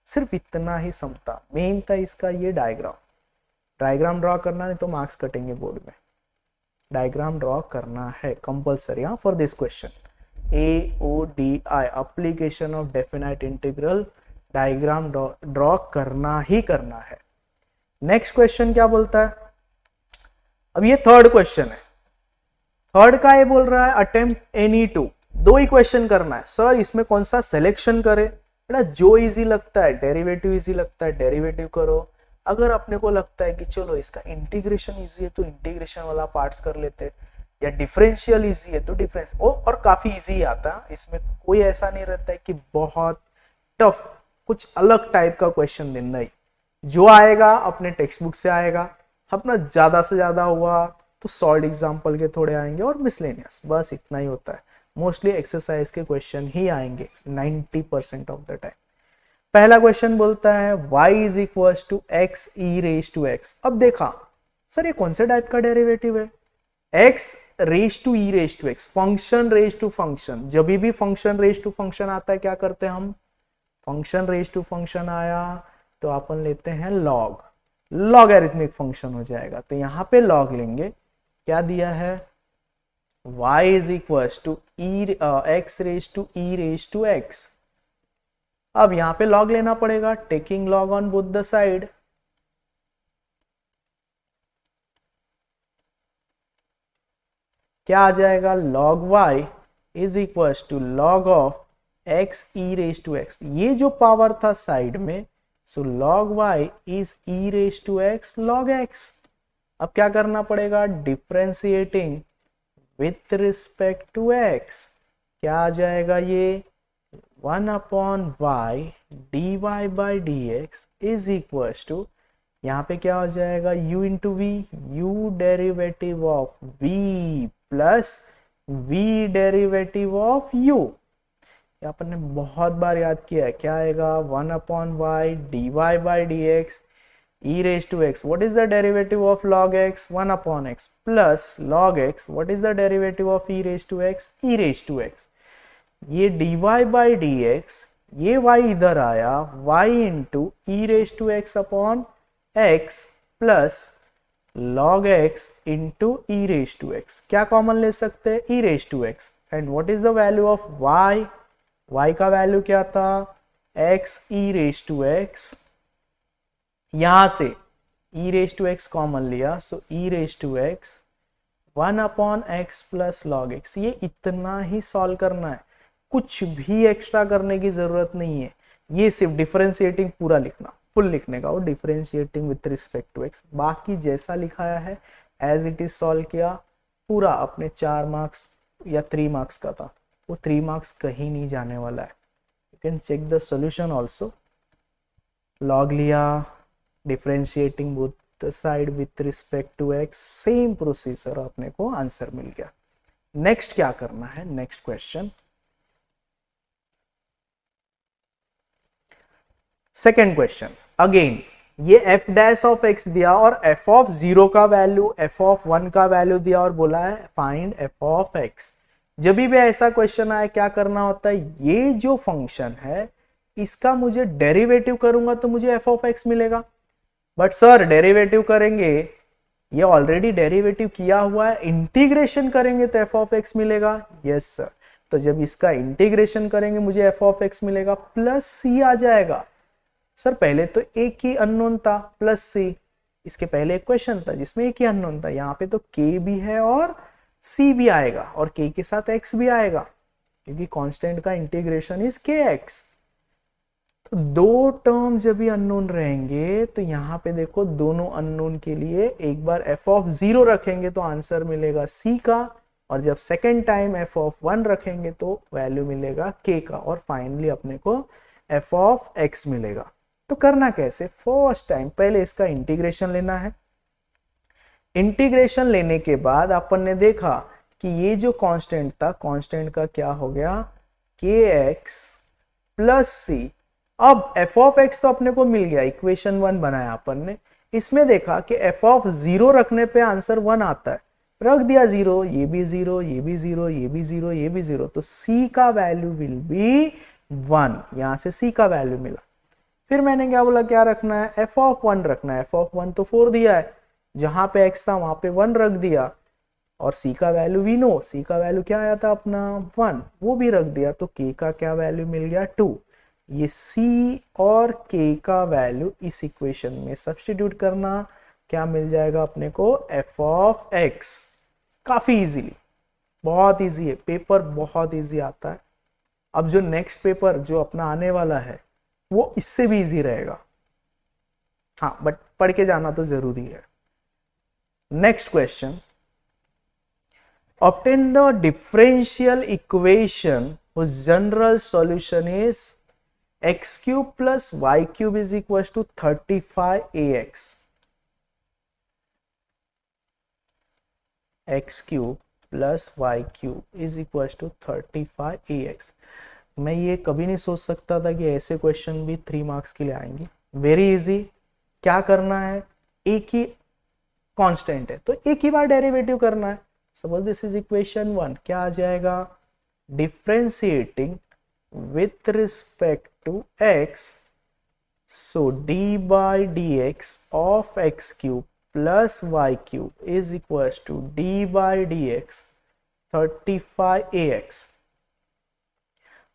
सिर्फ इतना ही समता मेन था इसका. ये डायग्राम ड्रॉ करना, नहीं तो मार्क्स कटेंगे बोर्ड में. डायग्राम ड्रॉ करना है compulsory for this question. AODI application of definite integral diagram draw करना ही करना है। नेक्स्ट क्वेश्चन क्या बोलता है, अब ये थर्ड क्वेश्चन है, थर्ड का ये बोल रहा है अटेम्प्ट एनी टू, दो इक्वेशन करना है। सर इसमें कौन सा सिलेक्शन करे, बेटा जो इजी लगता है, डेरिवेटिव इजी लगता है डेरिवेटिव करो, अगर अपने को लगता है कि चलो इसका इंटीग्रेशन इजी है तो इंटीग्रेशन वाला पार्ट्स कर लेते, या डिफरेंशियल इजी है तो डिफरेंस, और काफी इजी आता है, इसमें कोई ऐसा नहीं रहता है कि बहुत टफ कुछ अलग टाइप का क्वेश्चन देना ही, जो आएगा अपने टेक्स्ट बुक से आएगा, अपना ज्यादा से ज्यादा हुआ तो सॉल्ड एग्जाम्पल के थोड़े आएंगे और मिसलेनियस, बस इतना ही होता है। मोस्टली एक्सरसाइज के क्वेश्चन ही आएंगे 90% ऑफ द टाइम। पहला क्वेश्चन बोलता है y is equal to x e raise to x. अब देखा सर ये कौन से टाइप का डेरिवेटिव है, x raise to e raise to x, function raise to function. जब भी फंक्शन रेज टू फंक्शन आता है क्या करते हैं हम, फंक्शन रेज टू फंक्शन आया तो अपन लेते हैं लॉग, लॉगरिथमिक फंक्शन हो जाएगा, तो यहां पे लॉग लेंगे, क्या दिया है y is equal to x raise to e raise to x. अब यहां पे लॉग लेना पड़ेगा, taking log on both the side, क्या आ जाएगा log y is equal to log of x e raise to x, ये जो पावर था साइड में, so log y is e raise to x log x। अब क्या करना पड़ेगा, differentiating with respect to x, क्या आ जाएगा ये 1 upon y dy by dx is equal to, यहाँ पे क्या हो जाएगा u into v, u derivative of v plus v derivative of u, ये अपन ने बहुत बार याद किया है, क्या आएगा 1 upon y dy by dx e raised to x, what is the derivative of log x, 1 upon x plus log x, what is the derivative of e raised to x, e raised to x, ये dy by dx, ये y इधर आया, y into e raised to x upon x plus log x into e raised to x, क्या कॉमन ले सकते हैं, e raised to x, and what is the value of y, y का वैल्यू क्या था x e raised to x, यहां से e raise to x common लिया, so e raise to x 1 upon x plus log x, ये इतना ही सॉल्व करना है, कुछ भी एक्स्ट्रा करने की जरूरत नहीं है, ये सिर्फ डिफरेंशिएटिंग पूरा लिखना, फुल लिखने का, वो differentiating with respect to x, बाकी जैसा लिखाया है एज इट इज सॉल्व किया, पूरा अपने 4 मार्क्स या 3 मार्क्स का था, वो 3 मार्क्स कहीं नहीं जाने वाला है। You can check the solution also, log लिया, differentiating both the side with respect to x, same procedure, अपने को आंसर मिल गया। नेक्स्ट क्या करना है, next question second question, again ये f डैश ऑफ x दिया और f ऑफ 0 का वैल्यू, f ऑफ 1 का वैल्यू दिया और बोला है फाइंड f ऑफ x। जब भी ऐसा क्वेश्चन आए क्या करना होता है, ये जो फंक्शन है इसका मुझे डेरिवेटिव करूंगा तो मुझे f ऑफ x मिलेगा, बट सर डेरिवेटिव करेंगे, ये ऑलरेडी डेरिवेटिव किया हुआ है, इंटीग्रेशन करेंगे तो f ऑफ x मिलेगा, यस सर, तो जब इसका इंटीग्रेशन करेंगे मुझे f ऑफ x मिलेगा प्लस c आ जाएगा। सर पहले तो एक ही अननोन था प्लस c, इसके पहले एक क्वेश्चन था जिसमें एक ही अननोन था, यहाँ पे तो k भी है और c भी आएगा और k के साथ x भी आएगा, क्योंकि कांस्टेंट का इंटीग्रेशन इज kx। तो दो टर्म जब भी अननोन रहेंगे तो यहाँ पे देखो दोनों अननोन के लिए एक बार f ऑफ 0 रखेंगे तो आंसर मिलेगा c का, और जब सेकेंड टाइम f ऑफ 1 रखेंगे तो वैल्यू मिलेगा k का, और फाइनली अपने को f ऑफ x मिलेगा। तो करना कैसे, फर्स्ट टाइम पहले इसका इंटीग्रेशन लेना है, इंटीग्रेशन लेने के बाद अपन ने देखा कि ये जो कांस्टेंट था, कांस्टेंट का क्या हो गया kx प्लस c। अब f ऑफ x तो अपने को मिल गया, इक्वेशन 1 बनाया अपन ने, इसमें देखा कि f ऑफ 0 रखने पे आंसर 1 आता है, रख दिया 0, ये भी 0, ये भी 0, ये भी 0, ये भी 0, तो c का वैल्यू विल बी 1, यहां से c का वैल्यू मिला। फिर मैंने क्या बोला, क्या रखना है, f ऑफ 1 रखना है, f ऑफ 1 तो 4 दिया है, जहां पे x था वहां पे 1 रख दिया, और c का वैल्यू वी नो, c का वैल्यू क्या आया था अपना 1, वो भी रख दिया, तो k का क्या वैल्यू मिल गया 2। ये c और k का वैल्यू इस इक्वेशन में सब्स्टिट्यूट करना, क्या मिल जाएगा अपने को, f ऑफ x। काफी इजीली, बहुत इजी है पेपर, बहुत इजी आता है। अब जो नेक्स्ट पेपर जो अपना आने वाला है वो इससे भी इजी रहेगा, हाँ बट पढ़ के जाना तो जरूरी है। Next question, obtain the differential equation whose general solution is x cube plus y cube is equals to 35ax। x cube plus y cube is equals to 35ax। मैं ये कभी नहीं सोच सकता था कि ऐसे क्वेश्चन भी 3 मार्क्स के लिए आएंगे। वेरी इजी, क्या करना है, एक ही कांस्टेंट है तो एक ही बार डेरिवेटिव करना है। सपोज दिस इज इक्वेशन 1, क्या आ जाएगा, differentiating with respect to x, so d by dx of x cube plus y cube is equal to d by dx 35ax।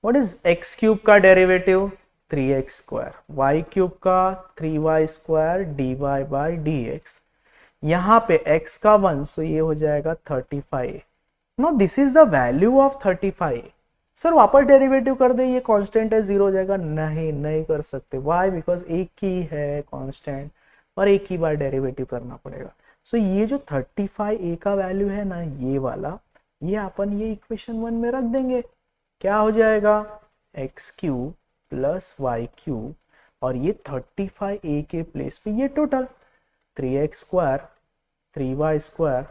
What is x cube का derivative, 3x square, y cube का 3y square dy by dx, यहाँ पे x का 1 सो ये हो जाएगा 35। No this is the value of 35। Sir वापस डेरिवेटिव कर दे, ये कांस्टेंट है 0 हो जाएगा, नहीं कर सकते। व्हाई, बिकॉज एक ही है कांस्टेंट और एक ही बार डेरिवेटिव करना पड़ेगा। सो ये जो 35a का वैल्यू है ना, ये वाला, ये अपन ये इक्वेशन 1 में रख देंगे, क्या हो जाएगा, x cube plus y cube, और ये 35a के प्लेस पे ये total 3x square 3y square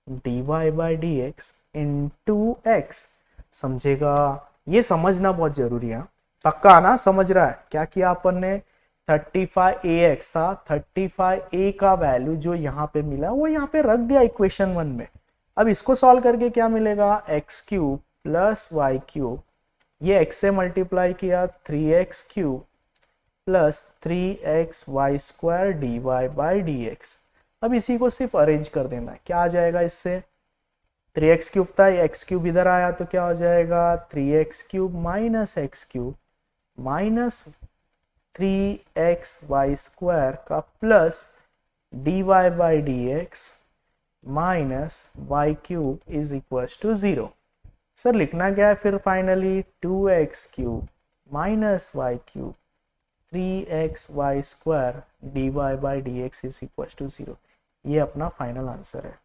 dy by dx into x। समझेगा, ये समझना बहुत जरूरी है, पक्का ना, समझ रहा है। क्या किया अपन ने, 35ax था, 35a का वैल्यू जो यहाँ पे मिला वो यहाँ पे रख दिया इक्वेशन 1 में। अब इसको सॉल्व करके क्या मिलेगा, x cube plus y cube, ये x से मल्टीप्लाई किया 3x cube plus 3x y square d y by d x. अब इसी को सिर्फ अरेंज कर देना है, क्या आ जाएगा इससे, 3x क्यूब था, x क्यूब इधर आया तो क्या हो जाएगा, 3x cube minus x cube minus 3x y square का plus d y by d x minus y cube is equal to 0। Sir लिखना क्या है फिर finally, 2x cube minus y cube 3x y square d y by d x is equal to 0। ये अपना फाइनल आंसर है।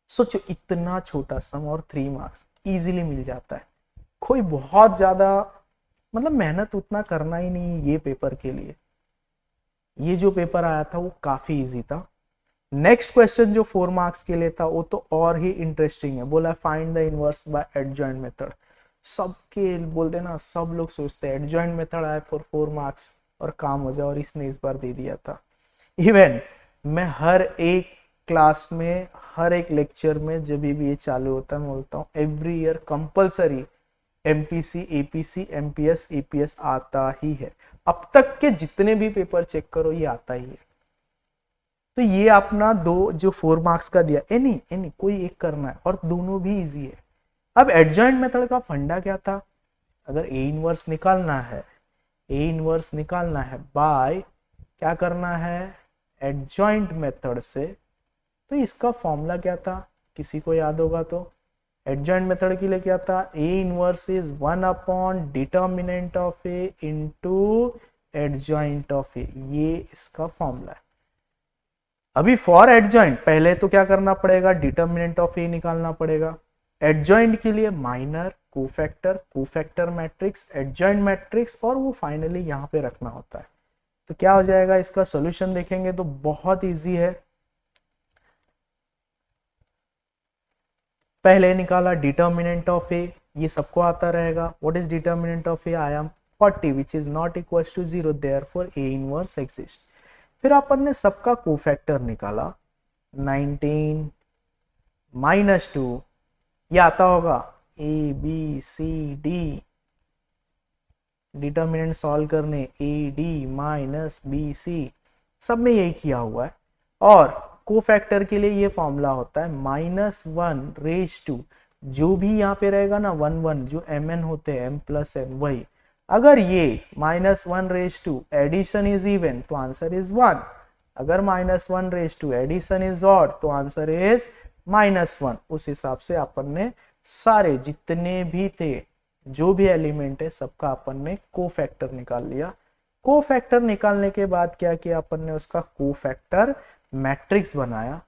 सोचो इतना छोटा सम और 3 मार्क्स इजीली मिल जाता है, कोई बहुत ज्यादा मतलब मेहनत उतना करना ही नहीं ये पेपर के लिए। ये जो पेपर आया था वो काफी इजी था। नेक्स्ट क्वेश्चन जो 4 मार्क्स के लिए था वो तो और ही इंटरेस्टिंग है, बोला find the inverse by adjoint method. सबके बोलते ना, सब लोग सोचते हैं एडजॉइंट मेथड आए फॉर 4 मार्क्स और काम हो जाए, और इसने इस बार दे दिया था। इवन मैं हर एक क्लास में, हर एक लेक्चर में जब भी ये चालू होता है मैं बोलता हूँ every year compulsory MPC APC MPS APS आता ही है। अब तक के जितने भी पेपर चेक करो ये आता ही है। तो ये अपना दो जो 4 मार्क्स का दिया, एनी कोई एक करना है और दोनों भी इजी है। अब एडजॉइंट मेथड का फंडा क्या था, अगर ए इनवर्स निकालना है बाय क्या करना है, एडजॉइंट मेथड से, तो इसका फॉर्मूला क्या था, किसी को याद होगा तो, एडजॉइंट मेथड के लिए क्या था, A inverse is 1 upon determinant of A into adjoint of A, ये इसका फॉर्मूला है। अभी फॉर एडजॉइंट पहले तो क्या करना पड़ेगा, डिटर्मिनेंट ऑफ ए निकालना पड़ेगा। एडजॉइंट के लिए minor, cofactor matrix, adjoint matrix, और वो फाइनली यहाँ पे रखना होता है। तो क्या हो जाएगा, इसका सॉल्यूशन देखेंगे तो बहुत इजी है। पहले निकाला डिटर्मिनेंट ऑफ ए, ये सबको आता रहेगा। What is determinant of A, I am 40 which is not equal to 0, therefore A inverse exist. फिर अपन ने सबका कोफैक्टर निकाला, 19 माइनस 2, ये आता होगा A B C D, determinant solve करने A D minus B C, सब में यही किया हुआ है। और कोफैक्टर के लिए ये फॉर्मूला होता है -1 रेज टू, जो भी यहाँ पे रहेगा ना 1 1, जो mn होते हैं m प्लस m, वही अगर ये -1 raise to addition is even तो आंसर इज 1, अगर -1 raise to addition is odd तो आंसर इज -1। उस हिसाब से अपन ने सारे जितने भी थे, जो भी एलिमेंट है, सबका अपन ने कोफैक्टर निकाल लिया। कोफैक्टर निकालने के बाद क्या किया अपन ने, उसका कोफैक्टर मैट्रिक्स बनाया।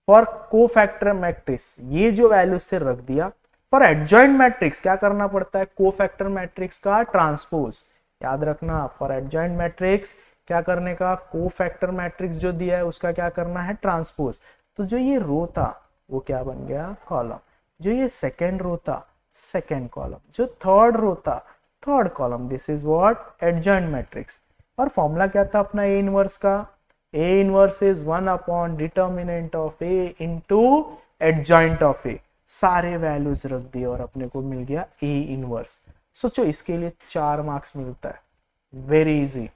फॉर कोफैक्टर मैट्रिक्स ये जो वैल्यूज से रख दिया। फॉर एडजॉइंट मैट्रिक्स क्या करना पड़ता है, कोफैक्टर मैट्रिक्स का ट्रांसपोज। याद रखना, फॉर एडजॉइंट मैट्रिक्स क्या करने का, कोफैक्टर मैट्रिक्स जो दिया है उसका क्या करना है, ट्रांसपोज। तो जो ये रो था वो क्या बन गया, कॉलम। जो ये सेकेंड रो था, सेकेंड कॉलम। जो थर्ड रो था, third column. This is what, adjoint matrix. और फॉर्मूला क्या था अपना ए इनवर्स का, A inverse is 1 upon determinant of A into adjoint of A. सारे वैल्यूज रख दिए और अपने को मिल गया ए इनवर्स। सोचो इसके लिए 4 मार्क्स मिलता है, वेरी इजी।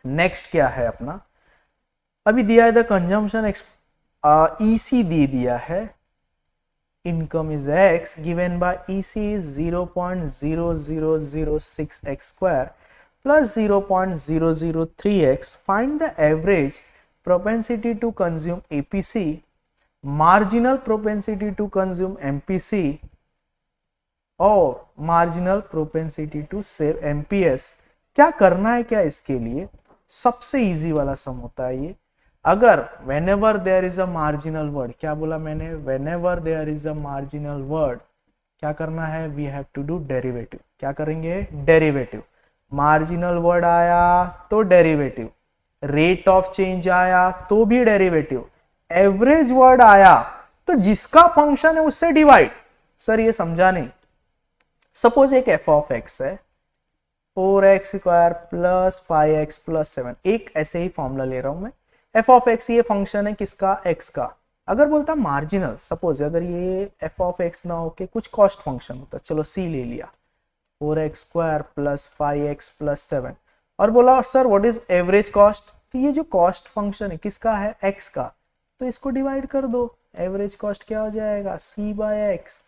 नेक्स्ट क्या है अपना, अभी दिया है द कंजम्पशन ईसी दे दिया है, income is x given by EC is 0.0006x square plus 0.003x. Find the average propensity to consume APC, marginal propensity to consume MPC और marginal propensity to save MPS। क्या करना है, क्या इसके लिए सबसे इजी वाला सम होता है ये। अगर whenever there is a marginal word, क्या बोला मैंने, whenever there is a marginal word क्या करना है, we have to do derivative। क्या करेंगे, डेरिवेटिव। मार्जिनल वर्ड आया तो डेरिवेटिव, रेट ऑफ चेंज आया तो भी डेरिवेटिव, एवरेज वर्ड आया तो जिसका फंक्शन है उससे डिवाइड। सर ये समझा नहीं। सपोज एक एफ ऑफ एक्स है 4x square plus 5x plus 7, एक ऐसे ही फॉर्मूला ले रहा हूं मैं। एफ ऑफ एक्स ये फंक्शन है किसका, एक्स का। अगर बोलता मार्जिनल, सपोज अगर ये एफ ऑफ एक्स ना होके कुछ कॉस्ट फंक्शन होता, चलो सी ले लिया, 4x square plus 5x plus 7, और बोला sir what is average cost, तो ये जो कॉस्ट फंक्शन है किसका है, एक्स का, तो इसको डिवाइड कर दो। एवरेज कॉस्ट क्या हो जाएगा, c by x,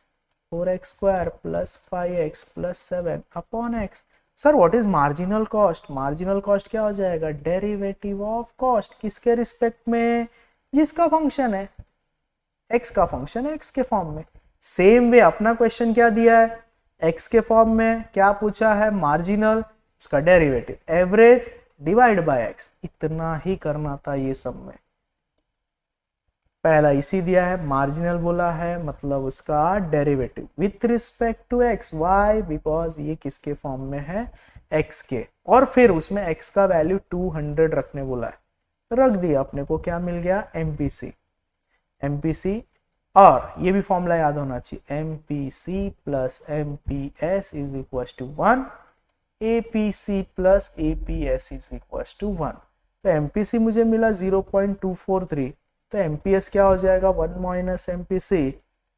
4x square plus 5x plus 7 upon x. Sir what is marginal cost, marginal cost क्या हो जाएगा, डेरिवेटिव ऑफ कॉस्ट, किसके रिस्पेक्ट में, जिसका फंक्शन है, एक्स का फंक्शन है एक्स के फॉर्म में। सेम वे अपना क्वेश्चन क्या दिया है, एक्स के फॉर्म में क्या पूछा है, मार्जिनल, उसका derivative, average divide by x, इतना ही करना था ये सब में। पहला इसी दिया है, मार्जिनल बोला है मतलब उसका derivative with respect to x. Y, because ये किसके फॉर्म में है, एक्स के, और फिर उसमें एक्स का वैल्यू 200 रखने बोला है, रख दिया। अपने को क्या मिल गया, एमपीसी। एमपीसी, और ये भी फॉर्मूला याद होना चाहिए, MPC plus MPS is equal to 1, APC plus APS is equal to 1। तो एमपीसी मुझे मिला 0.243, तो एमपीएस क्या हो जाएगा, 1 minus MPC,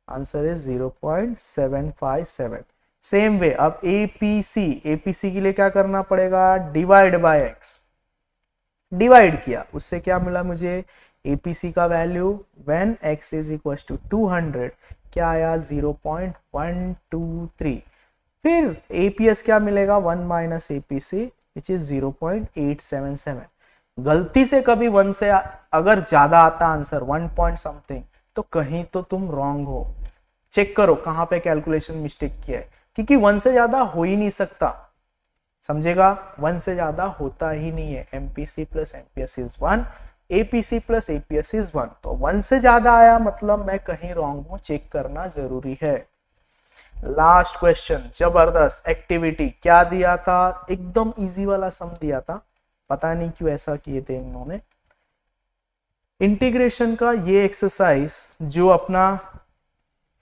answer is 0.757। Same way अब एपीसी, एपीसी के लिए क्या करना पड़ेगा, डिवाइड बाय एक्स। डिवाइड किया, उससे क्या मिला मुझे, एपीसी का value when x is equal to 200 क्या आया, 0.123। फिर एपीएस क्या मिलेगा, 1 माइनस एपीसी विच इज 0.877। गलती से कभी 1 से अगर ज्यादा आता आंसर 1 पॉइंट समथिंग, तो कहीं तो तुम रॉन्ग हो। चेक करो कहां पे कैलकुलेशन मिस्टेक किया है, क्योंकि 1 से ज्यादा हो ही नहीं सकता, समझेगा, 1 से ज्यादा होता ही नहीं है। MPC plus MPS is 1, APC plus APS is 1, तो 1 से ज्यादा आया मतलब मैं कहीं रॉन्ग हूं, चेक करना जरूरी है। लास्ट क्वेश्चन, जबरदस्त एक्टिविटी, क्या दिया था, एकदम इजी वाला सम दिया था, पता नहीं क्यों ऐसा किए थे इन्होंने। इंटीग्रेशन का ये एक्सरसाइज जो अपना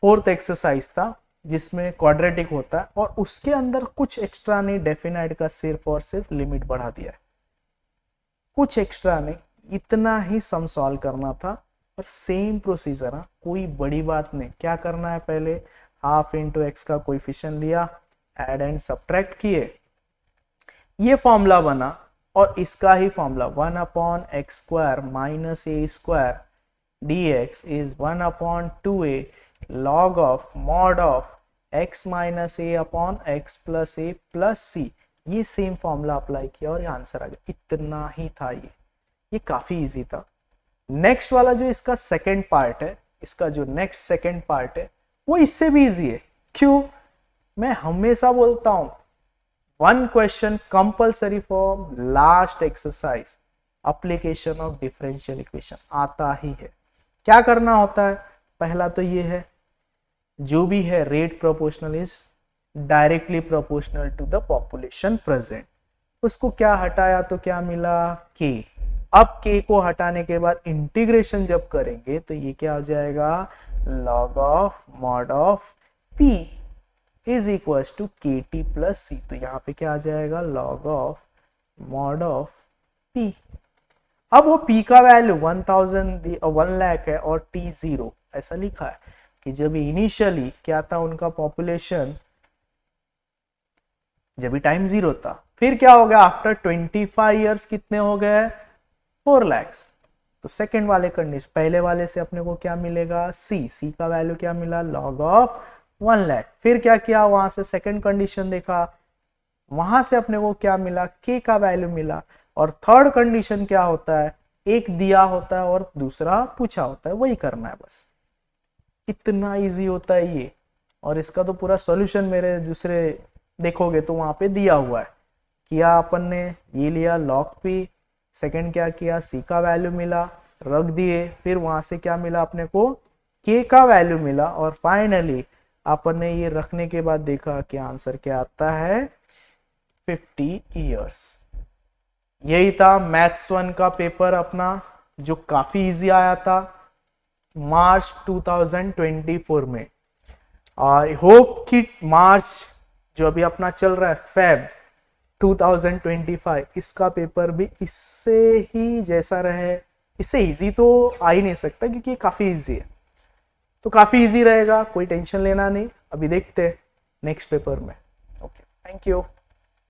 4th एक्सरसाइज था, जिसमें क्वाड्रेटिक होता है, और उसके अंदर कुछ एक्स्ट्रा नहीं, डेफिनाइट का सिर्फ और सिर्फ लिमिट बढ़ा दिया है, कुछ एक्स्ट्रा नहीं, इतना ही सम सॉल्व करना था। और सेम प्रोसीजर, कोई बड़ी बात नहीं। क्या करना है, पहले हाफ इंटू एक्स का कोएफिशिएंट लिया, ऐड एंड सब्ट्रैक्ट किए, ये फॉर्मूला बना, और इसका ही formula 1 upon x square minus a square d x is 1 upon 2a log of mod of x minus a upon x plus a plus सी, ये सेम फॉर्मूला अप्लाई किया और ये आंसर आ गया। इतना ही था ये काफी इजी था। नेक्स्ट वाला जो इसका सेकंड पार्ट है, इसका जो नेक्स्ट सेकंड पार्ट है वो इससे भी इजी है। क्यों? मैं हमेशा बोलता हूं one question compulsory for last exercise application of differential equation आता ही है। क्या करना होता है? पहला तो ये है, जो भी है rate proportional is directly proportional to the population present. उसको क्या हटाया तो क्या मिला? k। अब k को हटाने के बाद इंटीग्रेशन जब करेंगे तो ये क्या हो जाएगा? log of mod of p is equal to kt plus c। तो यहाँ पे क्या आ जाएगा? log of mod of p। अब वो p का वैल्यू 1 लाख है और t 0 ऐसा लिखा है कि जब इनिशियली क्या था उनका पॉपुलेशन, जब भी टाइम 0 था। फिर क्या हो गया? आफ्टर 25 इयर्स कितने हो गए? 4 लाख। तो सेकेंड वाले कंडीशन, पहले वाले से अपने को क्या मिलेगा? c का वैल्यू क्या मिला? log of 1 lakh. फिर क्या किया? वहां से सेकेंड कंडीशन देखा, वहां से अपने को क्या मिला? k का वैल्यू मिला। और थर्ड कंडीशन क्या होता है? एक दिया होता है और दूसरा पूछा होता है, वही करना है बस। इतना इजी होता है ये। और इसका तो पूरा सॉल्यूशन मेरे दूसरे देखोगे तो वहां पे दिया हुआ है। किया अपन ने, ये लिया log p, सेकंड क्या किया? c का वैल्यू मिला, रख दिए। फिर वहां से क्या मिला अपने को? k का वैल्यू मिला। और फाइनली अपन ने ये रखने के बाद देखा कि आंसर क्या आता है? 50 इयर्स। यही था मैथ्स 1 का पेपर अपना, जो काफी इजी आया था मार्च 2024 में। आई होप कि मार्च जो अभी अपना चल रहा है फेब 2025, इसका पेपर भी इससे ही जैसा रहे। इससे इजी तो आ ही नहीं सकता क्योंकि ये काफी इजी है, तो काफी इजी रहेगा, कोई टेंशन लेना नहीं। अभी देखते हैं नेक्स्ट पेपर में। Okay, thank you.